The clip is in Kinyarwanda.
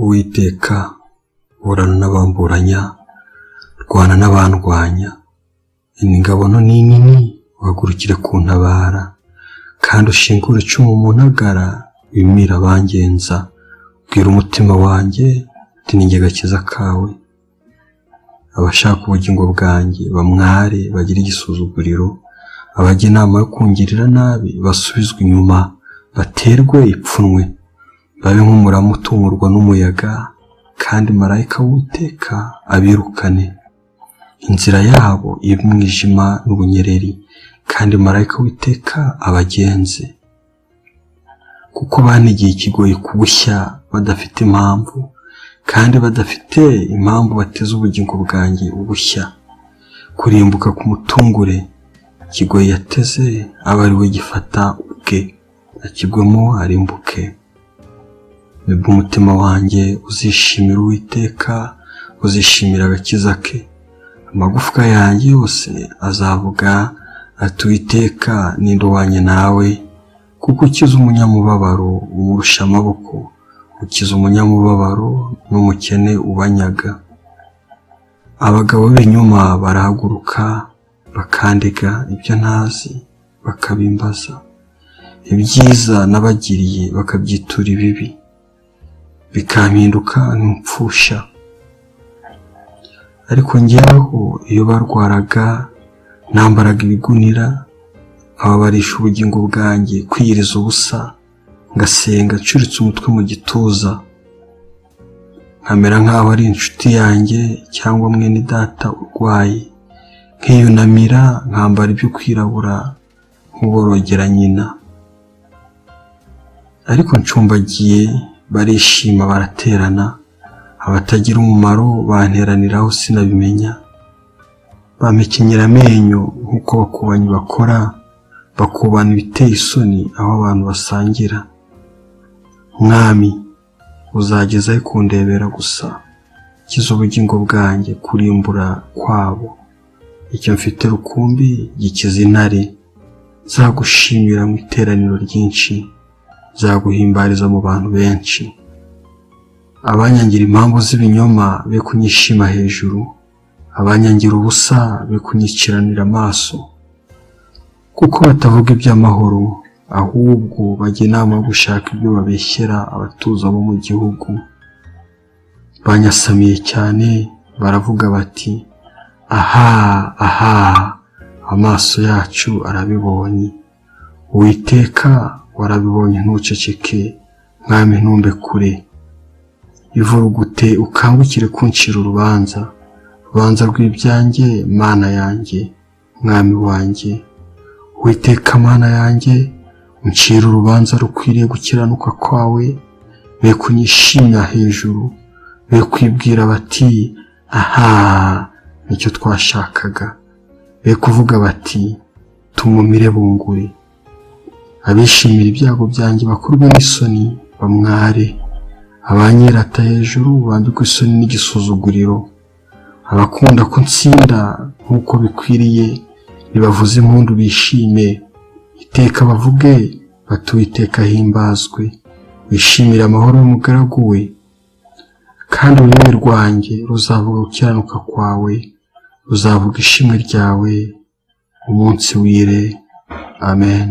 Uwiteka burana n'abamburanya, rwana n'abandwanya. Ingabo nto n'inkini uhagurukire kuntabara, kandi ushingure icumu mu ntagara, wimira abangenza. Bwira umutima wanjye uti ni jye gakiza kawe. Abashaka ubugingo bwanjye bamware, bagire igisuzuguriro. Abajya inama yo kungirira nabi basubizwe inyuma, baterwe ipfunwe. Babe nk'umurama utumurwa n'umuyaga, kandi marayika w'Uwiteka abirukane. Inzira yabo ibe umwijima n'ubunyereri, kandi marayika w'Uwiteka abagenze. Kuko bantegeye ikigoyi kubushya badafite impamvu, kandi badafite impamvu bateze ubugingo bwanjye ubushya. Kurimbuka ku mutungure, ikigoyi yateze aba ari we gifata ubwe, akigwemo arimbuke. Nibwo umutima wanjye uzishimira Uwiteka, uzishimira agakiza ke. Amagufwa yanjye yose azavuga ati Uwiteka ninde uhwanye nawe, kuko ukiza umunyamubabaro umurusha amaboko, ukiza umunyamubabaro n'umukene ubanyaga. Abagabo b'inyuma barahaguruka bakandega ibyo ntazi, bakabimbaza. Ibyiza nabagiriye bakabyitura ibibi, bikampinduka nk'impfusha. Ariko njyaho iyo barwaraga nambaraga ibigunira, nkababarisha ubugingo bwanjye kwiyiriza ubusa, ngasenga ncuritse umutwe mu gituza. Nkamera nk'aho ari inshuti yanjye cyangwa mwene data urwaye, nkiyunamira nkambara ibyo kwirabura nk'uborogera nyina. Ariko ncumbagiye barishima baraterana, abatagira umumaro banteraniraho sinabimenya. Bamekenyera amenyo nk'uko abakubanyi bakora, bakubana ibiteye isoni aho abantu basangira. Mwami, uzagezayo kundebera gusa, kiza ubugingo bwanjye kurimbura kwabo. Icyo mfite rukumbi gikiza intare. Nzagushimira mu iteraniro ryinshi, nzaguhimbariza mu bantu benshi. Abanyangira impamvu z'ibinyoma be kunyishima hejuru, abanyangira ubusa be kunyiciranira amaso. Kuko batavuga iby'amahoro, ahubwo bajya inama yo gushaka ibyo babeshyera abatuza bo mu gihugu. Banyasamiye cyane baravuga bati aha aha, amaso yacu arabibonye. Uwiteka warabibonye ntuceceke, mwami ntumbe kure. Ivurugute ukangukire kuncira urubanza, urubanza rw'ibyanjye mana yanjye, mwami wanjye. Uwiteka mana yanjye, uncira urubanza rukwiriye gukiranuka kwawe. Be kunyishimira hejuru, be kwibwira bati aha nicyo twashakaga. Be kuvuga bati tumumire bunguri. Abishimira ibyago byanjye bakorwe n'isoni bamware. Abanyirata hejuru bambikwa isoni n'igisuzuguriro. Abakunda ko ntsinda nk'uko bikwiriye, nibavuze impundu bishime. Iteka bavuge bati Uwiteka ahimbazwe. Wishimire amahoro y'umugaragu we, kandi ururimi rwanjye ruzavuga gukiranuka kwawe, ruzavuga ishimwe ryawe umunsi wire. Amen.